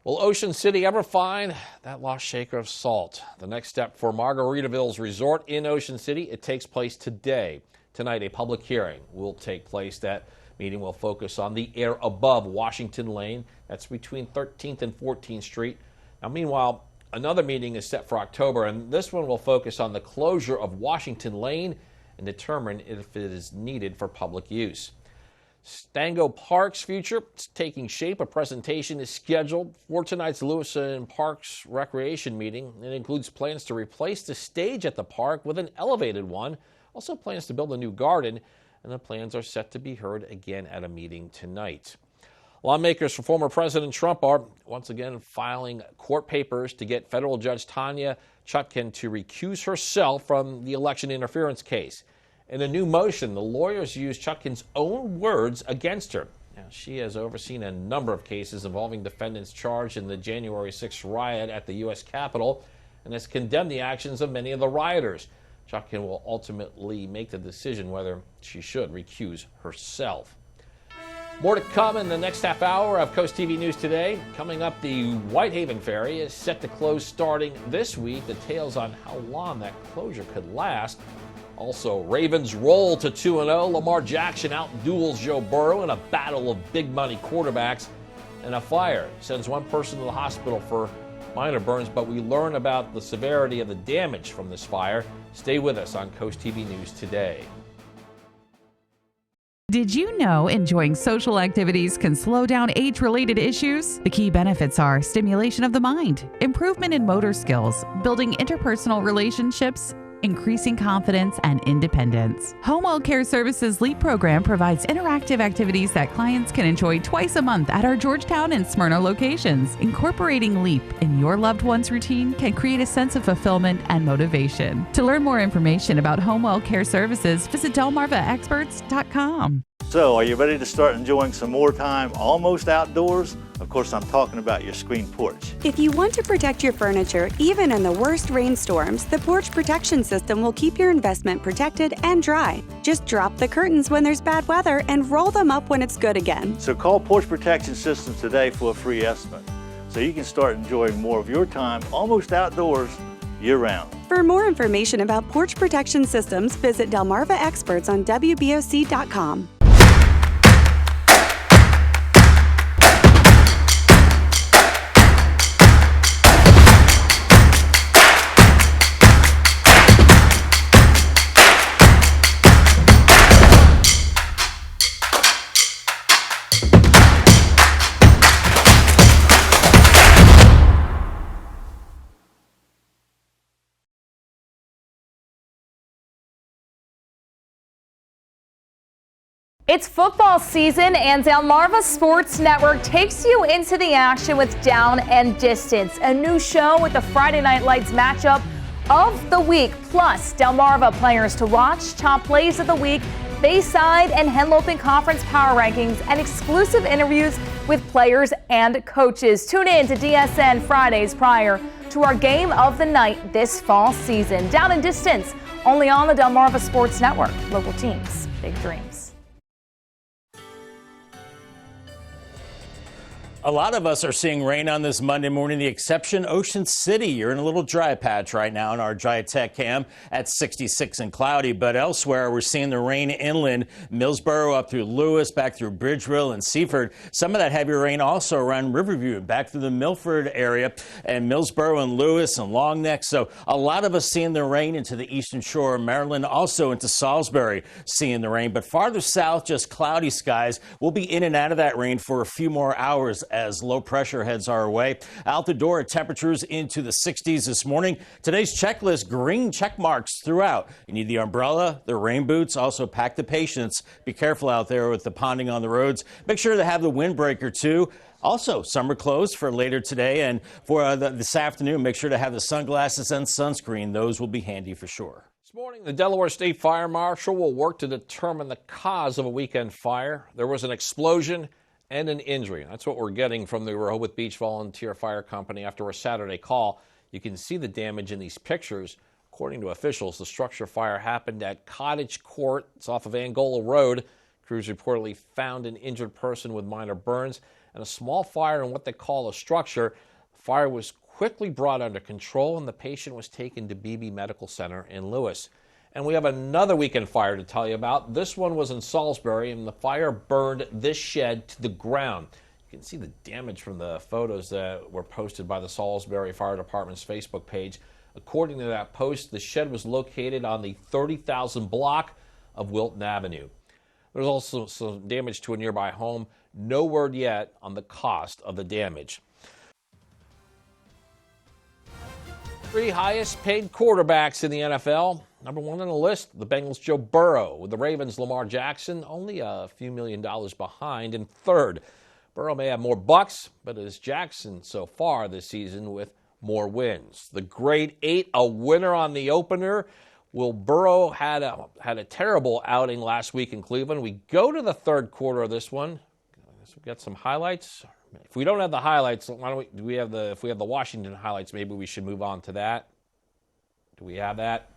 Will Ocean City ever find that lost shaker of salt? The next step for Margaritaville's resort in Ocean City, it takes place today. Tonight, a public hearing will take place. That meeting will focus on the air above Washington Lane. That's between 13th and 14th Street. Now, meanwhile, another meeting is set for October, and this one will focus on the closure of Washington Lane and determine if it is needed for public use. Stango Park's future is taking shape. A presentation is scheduled for tonight's Lewiston Parks Recreation meeting. It includes plans to replace the stage at the park with an elevated one. Also plans to build a new garden, and the plans are set to be heard again at a meeting tonight. Lawmakers for former President Trump are once again filing court papers to get federal judge Tanya Chutkan to recuse herself from the election interference case. In a new motion, the lawyers used Chutkan's own words against her. Now, she has overseen a number of cases involving defendants charged in the January 6th riot at the U.S. Capitol and has condemned the actions of many of the rioters. Chutkan will ultimately make the decision whether she should recuse herself. More to come in the next half hour of Coast TV News Today. Coming up, the Whitehaven Ferry is set to close starting this week. Details on how long that closure could last. Also, Ravens roll to 2-0. Lamar Jackson outduels Joe Burrow in a battle of big money quarterbacks. And a fire sends one person to the hospital for minor burns, but we learn about the severity of the damage from this fire. Stay with us on Coast TV News Today. Did you know enjoying social activities can slow down age-related issues? The key benefits are stimulation of the mind, improvement in motor skills, building interpersonal relationships, increasing confidence and independence. Home Well Care Services LEAP program provides interactive activities that clients can enjoy twice a month at our Georgetown and Smyrna locations. Incorporating LEAP in your loved one's routine can create a sense of fulfillment and motivation. To learn more information about Home Well Care Services, visit delmarvaexperts.com. So, are you ready to start enjoying some more time almost outdoors? Of course, I'm talking about your screen porch. If you want to protect your furniture, even in the worst rainstorms, the Porch Protection System will keep your investment protected and dry. Just drop the curtains when there's bad weather and roll them up when it's good again. So call Porch Protection System today for a free estimate, so you can start enjoying more of your time almost outdoors year-round. For more information about Porch Protection Systems, visit Delmarva Experts on WBOC.com. It's football season, and Delmarva Sports Network takes you into the action with Down and Distance, a new show with the Friday Night Lights matchup of the week, plus Delmarva players to watch, top plays of the week, Bayside and Henlopen Conference power rankings, and exclusive interviews with players and coaches. Tune in to DSN Fridays prior to our game of the night this fall season. Down and Distance, only on the Delmarva Sports Network. Local teams, big dreams. A lot of us are seeing rain on this Monday morning, the exception Ocean City. You're in a little dry patch right now in our dry tech cam at 66 and cloudy. But elsewhere, we're seeing the rain inland, Millsboro up through Lewis, back through Bridgeville and Seaford. Some of that heavy rain also around Riverview and back through the Milford area and Millsboro and Lewis and Long Neck. So a lot of us seeing the rain into the eastern shore of Maryland, also into Salisbury seeing the rain. But farther south, just cloudy skies. We'll be in and out of that rain for a few more hours as low pressure heads our way. Out the door, temperatures into the 60s this morning. Today's checklist, green check marks throughout. You need the umbrella, the rain boots, also pack the patience. Be careful out there with the ponding on the roads. Make sure to have the windbreaker too. Also, summer clothes for later today and for this afternoon. Make sure to have the sunglasses and sunscreen. Those will be handy for sure. This morning, the Delaware State Fire Marshal will work to determine the cause of a weekend fire. There was an explosion and an injury. That's what we're getting from the Rehoboth Beach Volunteer Fire Company after a Saturday call. You can see the damage in these pictures. According to officials, the structure fire happened at Cottage Court. It's off of Angola Road. Crews reportedly found an injured person with minor burns and a small fire in what they call a structure. The fire was quickly brought under control and the patient was taken to BB Medical Center in Lewis. And we have another weekend fire to tell you about. This one was in Salisbury, and the fire burned this shed to the ground. You can see the damage from the photos that were posted by the Salisbury Fire Department's Facebook page. According to that post, the shed was located on the 30,000 block of Wilton Avenue. There's also some damage to a nearby home. No word yet on the cost of the damage. Three highest paid quarterbacks in the NFL. Number one on the list, the Bengals' Joe Burrow. With the Ravens' Lamar Jackson, only a few $1 million behind. And third, Burrow may have more bucks, but it is Jackson so far this season with more wins. The grade 8, a winner on the opener. Will Burrow had a terrible outing last week in Cleveland. We go to the third quarter of this one. We've got some highlights. If we don't have the highlights, why don't if we have the Washington highlights, maybe we should move on to that. Do we have that?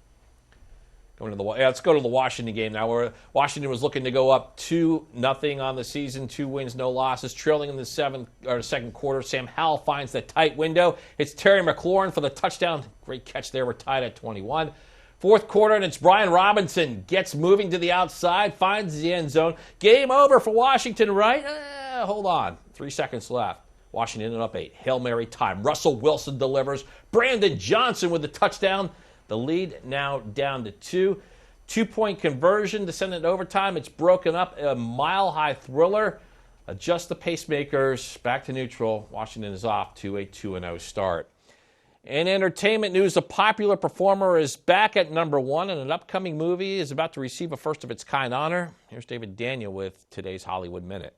Let's go to the Washington game now, where Washington was looking to go up 2-0 on the season, 2 wins, no losses, trailing in the second quarter. Sam Howell finds the tight window. It's Terry McLaurin for the touchdown. Great catch there. We're tied at 21. Fourth quarter, and it's Brian Robinson. Gets moving to the outside, finds the end zone. Game over for Washington, right? Hold on. 3 seconds left. Washington ended up 8. Hail Mary time. Russell Wilson delivers. Brandon Johnson with the touchdown. The lead now down to 2. 2-point conversion to send it to overtime. It's broken up. A mile-high thriller. Adjust the pacemakers. Back to neutral. Washington is off to a 2-0 start. In entertainment news, a popular performer is back at number 1, and an upcoming movie is about to receive a first-of-its-kind honor. Here's David Daniel with today's Hollywood Minute.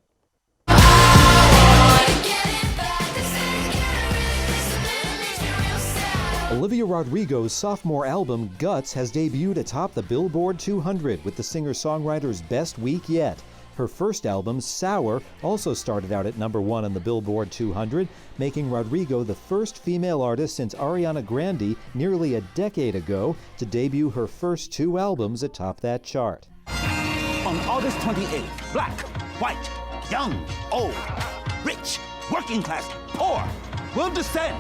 Olivia Rodrigo's sophomore album, Guts, has debuted atop the Billboard 200 with the singer-songwriter's best week yet. Her first album, Sour, also started out at number 1 on the Billboard 200, making Rodrigo the first female artist since Ariana Grande nearly a decade ago to debut her first 2 albums atop that chart. On August 28th, black, white, young, old, rich, working class, poor will descend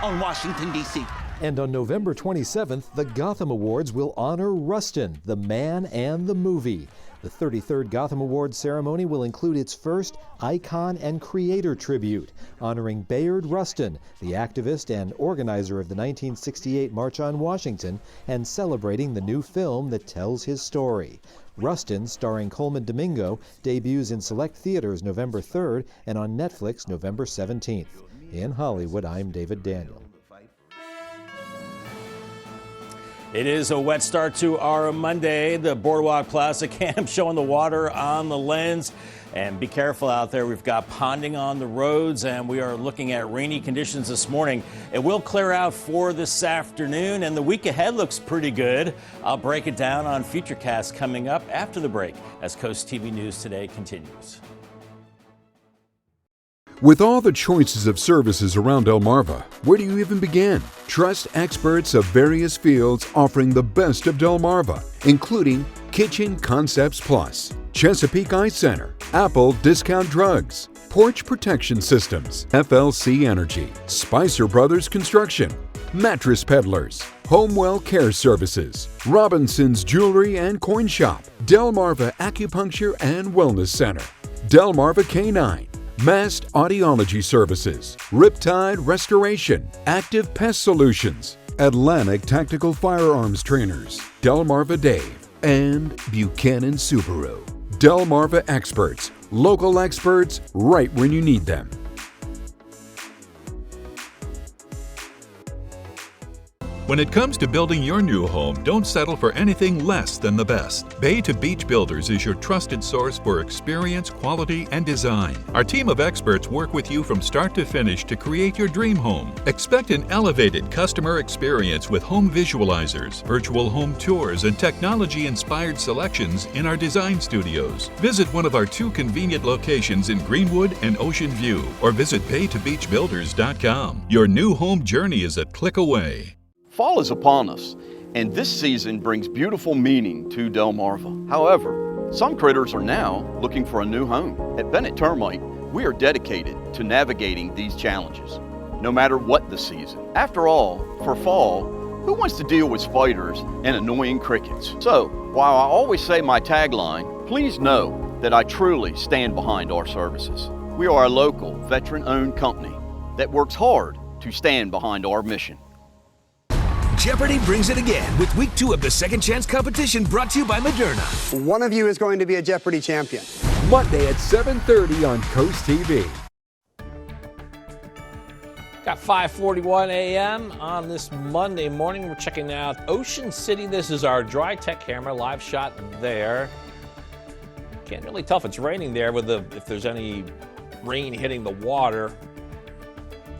on Washington, D.C. And on November 27th, the Gotham Awards will honor Rustin, the man and the movie. The 33rd Gotham Awards ceremony will include its first Icon and Creator tribute, honoring Bayard Rustin, the activist and organizer of the 1968 March on Washington, and celebrating the new film that tells his story. Rustin, starring Coleman Domingo, debuts in select theaters November 3rd and on Netflix November 17th. In Hollywood, I'm David Daniel. It is a wet start to our Monday. The Boardwalk Plaza cam showing the water on the lens. And be careful out there. We've got ponding on the roads, and we are looking at rainy conditions this morning. It will clear out for this afternoon, and the week ahead looks pretty good. I'll break it down on Futurecast coming up after the break as Coast TV News Today continues. With all the choices of services around Delmarva, where do you even begin? Trust experts of various fields offering the best of Delmarva, including Kitchen Concepts Plus, Chesapeake Eye Center, Apple Discount Drugs, Porch Protection Systems, FLC Energy, Spicer Brothers Construction, Mattress Peddlers, Homewell Care Services, Robinson's Jewelry and Coin Shop, Delmarva Acupuncture and Wellness Center, Delmarva K9, Mast Audiology Services, Riptide Restoration, Active Pest Solutions, Atlantic Tactical Firearms Trainers, Delmarva Dave, and Buchanan Subaru. Delmarva Experts, local experts right when you need them. When it comes to building your new home, don't settle for anything less than the best. Bay to Beach Builders is your trusted source for experience, quality, and design. Our team of experts work with you from start to finish to create your dream home. Expect an elevated customer experience with home visualizers, virtual home tours, and technology-inspired selections in our design studios. Visit one of our 2 convenient locations in Greenwood and Ocean View, or visit baytobeachbuilders.com. Your new home journey is a click away. Fall is upon us, and this season brings beautiful meaning to Delmarva. However, some critters are now looking for a new home. At Bennett Termite, we are dedicated to navigating these challenges, no matter what the season. After all, for fall, who wants to deal with spiders and annoying crickets? So, while I always say my tagline, please know that I truly stand behind our services. We are a local, veteran-owned company that works hard to stand behind our mission. Jeopardy brings it again with week 2 of the Second Chance competition, brought to you by Moderna. One of you is going to be a Jeopardy champion. Monday at 7:30 on Coast TV. Got 5:41 a.m. on this Monday morning. We're checking out Ocean City. This is our dry tech camera, live shot there. Can't really tell if it's raining there if there's any rain hitting the water.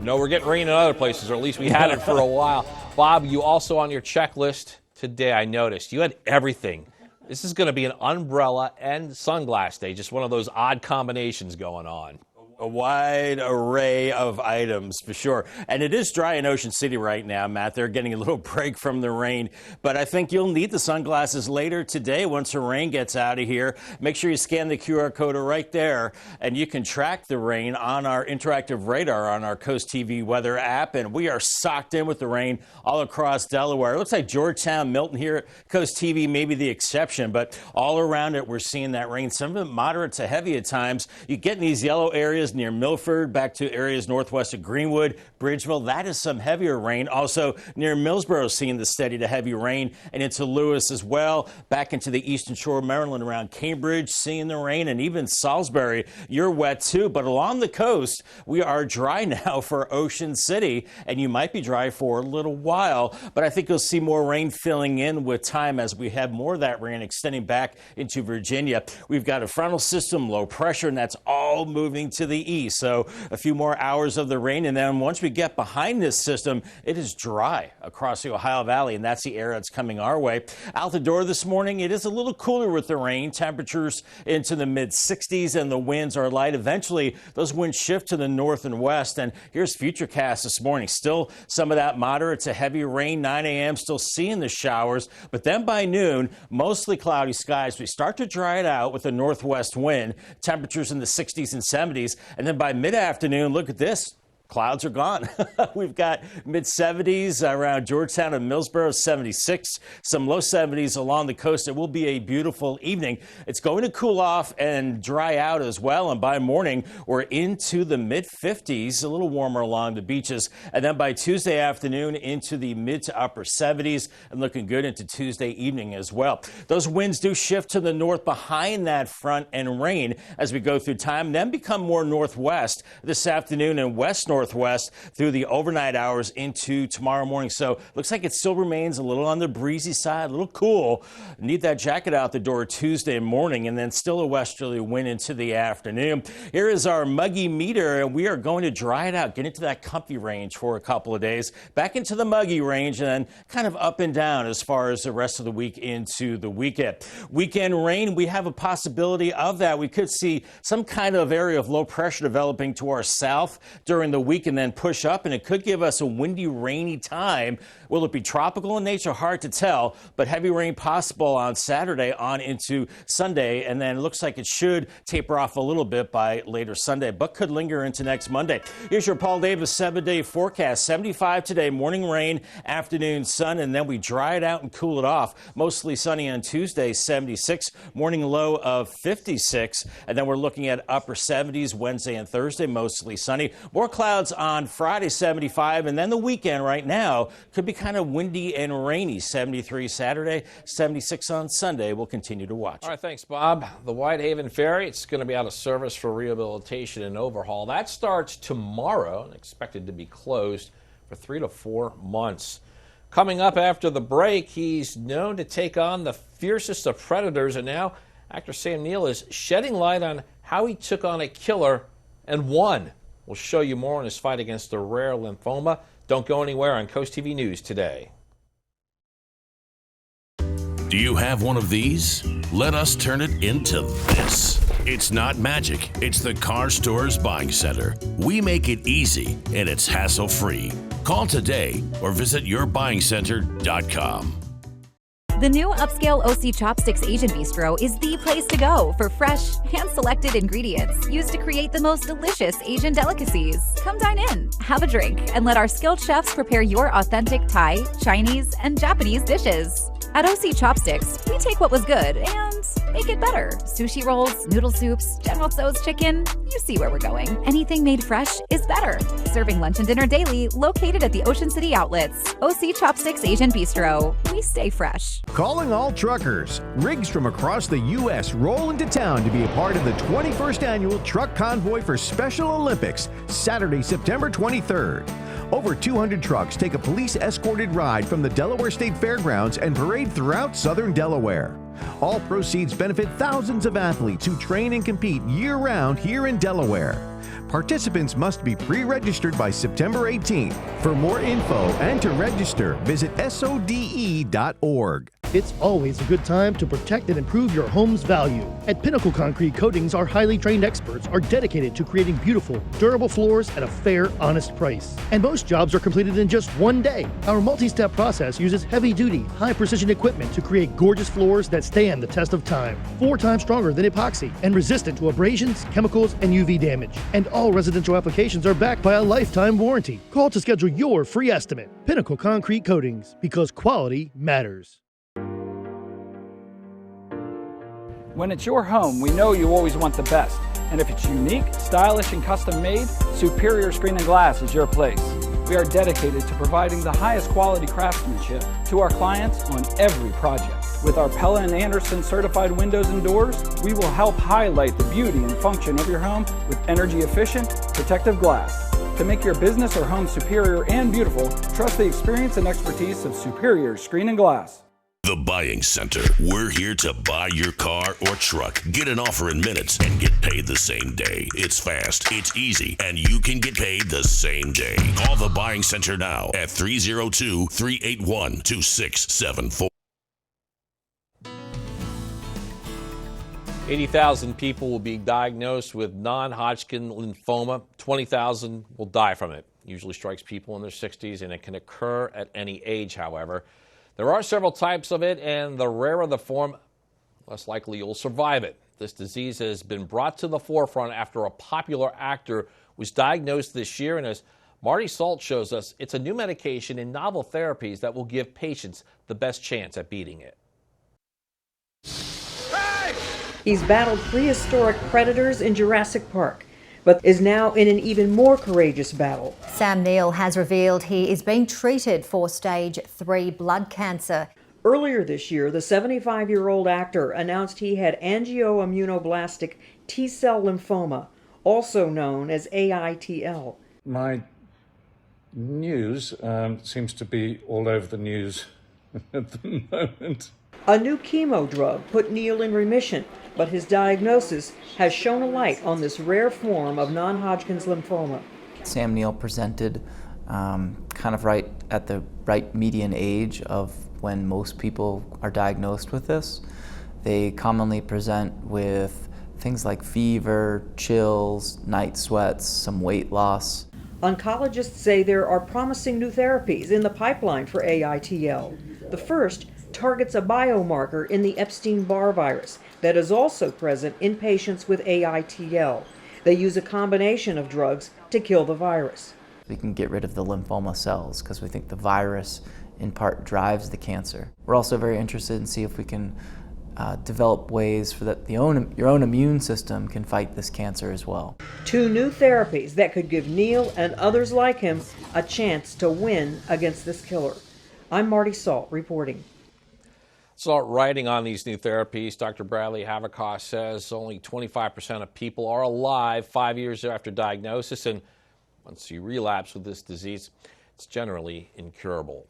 No, we're getting rain in other places, or at least we had it for a while. Bob, you also on your checklist today, I noticed. You had everything. This is going to be an umbrella and sunglass day, just one of those odd combinations going on. A wide array of items for sure. And it is dry in Ocean City right now, Matt. They're getting a little break from the rain. But I think you'll need the sunglasses later today once the rain gets out of here. Make sure you scan the QR code right there, and you can track the rain on our interactive radar on our Coast TV weather app. And we are socked in with the rain all across Delaware. It looks like Georgetown, Milton here at Coast TV may be the exception, but all around it we're seeing that rain. Some of it moderate to heavy at times. You get in these yellow areas near Milford, back to areas northwest of Greenwood, Bridgeville. That is some heavier rain. Also near Millsboro, seeing the steady to heavy rain, and into Lewis as well. Back into the eastern shore of Maryland around Cambridge, seeing the rain, and even Salisbury. You're wet too, but along the coast, we are dry now for Ocean City, and you might be dry for a little while, but I think you'll see more rain filling in with time as we have more of that rain extending back into Virginia. We've got a frontal system, low pressure, and that's all moving to the east. So a few more hours of the rain, and then once we get behind this system, it is dry across the Ohio Valley, and that's the area that's coming our way. Out the door this morning, it is a little cooler with the rain. Temperatures into the mid-60s, and the winds are light. Eventually, those winds shift to the north and west, and here's Futurecast this morning. Still some of that moderate to heavy rain, 9 a.m., still seeing the showers, but then by noon, mostly cloudy skies. We start to dry it out with a northwest wind, temperatures in the 60s and 70s, and then by mid-afternoon, look at this. Clouds are gone. We've got mid-70s around Georgetown and Millsboro, 76, some low 70s along the coast. It will be a beautiful evening. It's going to cool off and dry out as well, and by morning, we're into the mid-50s, a little warmer along the beaches, and then by Tuesday afternoon into the mid to upper 70s, and looking good into Tuesday evening as well. Those winds do shift to the north behind that front and rain as we go through time, then become more northwest this afternoon and west-northwest through the overnight hours into tomorrow morning. So looks like it still remains a little on the breezy side, a little cool. Need that jacket out the door Tuesday morning, and then still a westerly wind into the afternoon. Here is our muggy meter, and we are going to dry it out, get into that comfy range for a couple of days, back into the muggy range, and then kind of up and down as far as the rest of the week into the weekend. Weekend rain, we have a possibility of that. We could see some kind of area of low pressure developing to our south during the we can then push up, and it could give us a windy, rainy time. Will it be tropical in nature? Hard to tell, but heavy rain possible on Saturday on into Sunday, and then it looks like it should taper off a little bit by later Sunday, but could linger into next Monday. Here's your Paul Davis 7-day forecast. 75 today, morning rain, afternoon sun, and then we dry it out and cool it off. Mostly sunny on Tuesday, 76, morning low of 56, and then we're looking at upper 70s Wednesday and Thursday, mostly sunny. More clouds on Friday, 75, and then the weekend right now could be kind of windy and rainy. 73 Saturday, 76 on Sunday. We'll continue to watch. All right, thanks, Bob. The Whitehaven Ferry, it's going to be out of service for rehabilitation and overhaul. That starts tomorrow and expected to be closed for 3 to 4 months. Coming up after the break, he's known to take on the fiercest of predators, and now actor Sam Neill is shedding light on how he took on a killer and won. We'll show you more on his fight against the rare lymphoma. Don't go anywhere on Coast TV News today. Do you have one of these? Let us turn it into this. It's not magic. It's the Car Store's Buying Center. We make it easy and it's hassle-free. Call today or visit yourbuyingcenter.com. The new upscale OC Chopsticks Asian Bistro is the place to go for fresh, hand-selected ingredients used to create the most delicious Asian delicacies. Come dine in, have a drink, and let our skilled chefs prepare your authentic Thai, Chinese, and Japanese dishes. At OC Chopsticks, we take what was good and make it better. Sushi rolls, noodle soups, General Tso's chicken, you see where we're going. Anything made fresh is better. Serving lunch and dinner daily, located at the Ocean City Outlets. OC Chopsticks Asian Bistro, we stay fresh. Calling all truckers. Rigs from across the U.S. roll into town to be a part of the 21st Annual Truck Convoy for Special Olympics, Saturday, September 23rd. Over 200 trucks take a police-escorted ride from the Delaware State Fairgrounds and parade throughout southern Delaware. All proceeds benefit thousands of athletes who train and compete year-round here in Delaware. Participants must be pre-registered by September 18th. For more info and to register, visit SODE.org. It's always a good time to protect and improve your home's value. At Pinnacle Concrete Coatings, our highly trained experts are dedicated to creating beautiful, durable floors at a fair, honest price. And most jobs are completed in just one day. Our multi-step process uses heavy-duty, high-precision equipment to create gorgeous floors that stand the test of time. 4 times stronger than epoxy and resistant to abrasions, chemicals, and UV damage. And all residential applications are backed by a lifetime warranty. Call to schedule your free estimate. Pinnacle Concrete Coatings, because quality matters. When it's your home, we know you always want the best. And if it's unique, stylish, and custom made, Superior Screen and Glass is your place. We are dedicated to providing the highest quality craftsmanship to our clients on every project. With our Pella and Anderson certified windows and doors, we will help highlight the beauty and function of your home with energy efficient, protective glass. To make your business or home superior and beautiful, trust the experience and expertise of Superior Screen and Glass. The Buying Center. We're here to buy your car or truck. Get an offer in minutes and get paid the same day. It's fast, it's easy, and you can get paid the same day. Call the Buying Center now at 302-381-2674. 80,000 people will be diagnosed with non-Hodgkin lymphoma. 20,000 will die from it. Usually strikes people in their 60s, and it can occur at any age, however. There are several types of it, and the rarer the form, less likely you'll survive it. This disease has been brought to the forefront after a popular actor was diagnosed this year, and as Marty Salt shows us, it's a new medication and novel therapies that will give patients the best chance at beating it. He's battled prehistoric predators in Jurassic Park, but is now in an even more courageous battle. Sam Neill has revealed he is being treated for stage 3 blood cancer. Earlier this year, the 75-year-old actor announced he had angioimmunoblastic T-cell lymphoma, also known as AITL. My news seems to be all over the news at the moment. A new chemo drug put Neil in remission, but his diagnosis has shone a light on this rare form of non-Hodgkin's lymphoma. Sam Neill presented kind of right at the right median age of when most people are diagnosed with this. They commonly present with things like fever, chills, night sweats, some weight loss. Oncologists say there are promising new therapies in the pipeline for AITL. The first targets a biomarker in the Epstein-Barr virus that is also present in patients with AITL. They use a combination of drugs to kill the virus. We can get rid of the lymphoma cells because we think the virus in part drives the cancer. We're also very interested in see if we can develop ways for that your own immune system can fight this cancer as well. 2 new therapies that could give Neil and others like him a chance to win against this killer. I'm Marty Salt reporting. Start writing on these new therapies. Dr. Bradley Haverkoff says only 25% of people are alive 5 years after diagnosis, and once you relapse with this disease, it's generally incurable.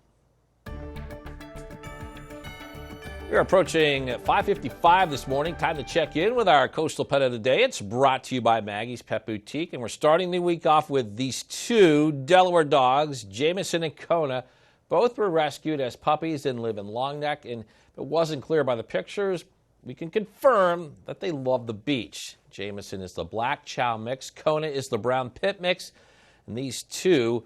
We're approaching 5:55 this morning. Time to check in with our Coastal Pet of the Day. It's brought to you by Maggie's Pet Boutique, and we're starting the week off with these 2 Delaware dogs, Jameson and Kona. Both were rescued as puppies and live in Long Neck, and if it wasn't clear by the pictures, we can confirm that they love the beach. Jameson is the black chow mix, Kona is the brown pit mix, and these 2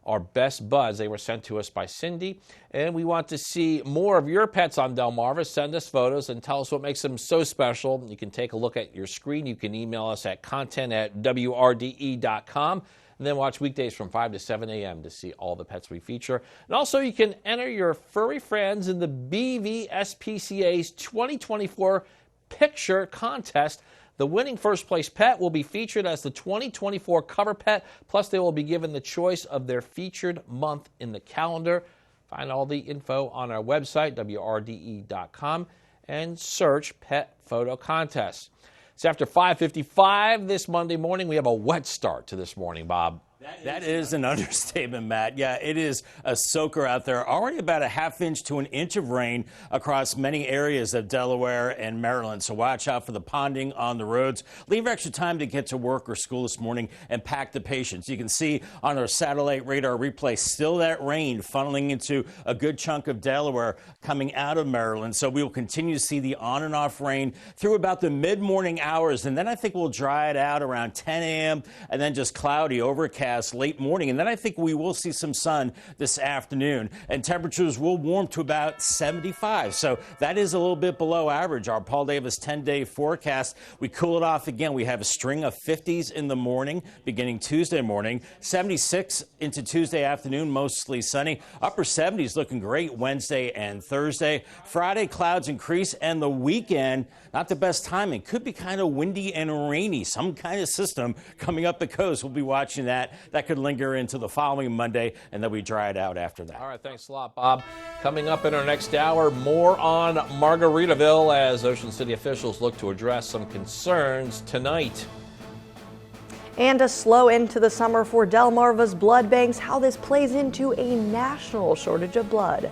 are best buds. They were sent to us by Cindy, and we want to see more of your pets on Delmarva. Send us photos and tell us what makes them so special. You can take a look at your screen. You can email us at content@wrde.com, and then watch weekdays from 5 to 7 a.m. to see all the pets we feature. And also, you can enter your furry friends in the BVSPCA's 2024 Picture Contest. The winning first-place pet will be featured as the 2024 cover pet, plus they will be given the choice of their featured month in the calendar. Find all the info on our website, wrde.com, and search Pet Photo Contest. It's after 5:55 this Monday morning. We have a wet start to this morning, Bob. That is an understatement, Matt. Yeah, it is a soaker out there. Already about a ½ inch to an inch of rain across many areas of Delaware and Maryland. So watch out for the ponding on the roads. Leave extra time to get to work or school this morning and pack the patience. You can see on our satellite radar replay still that rain funneling into a good chunk of Delaware coming out of Maryland. So we will continue to see the on and off rain through about the mid-morning hours. And then I think we'll dry it out around 10 a.m. and then just cloudy, overcast late morning, and then I think we will see some sun this afternoon, and temperatures will warm to about 75, so that is a little bit below average. Our Paul Davis 10-day forecast, we cool it off again. We have a string of 50s in the morning beginning Tuesday morning, 76 into Tuesday afternoon, mostly sunny, upper 70s looking great Wednesday and Thursday. Friday clouds increase, and the weekend, not the best timing, could be kind of windy and rainy, some kind of system coming up the coast. We'll be watching that. That could linger into the following Monday, and then we dry it out after that. All right, thanks a lot, Bob. Coming up in our next hour, more on Margaritaville as Ocean City officials look to address some concerns tonight. And a slow end to the summer for Delmarva's blood banks, how this plays into a national shortage of blood.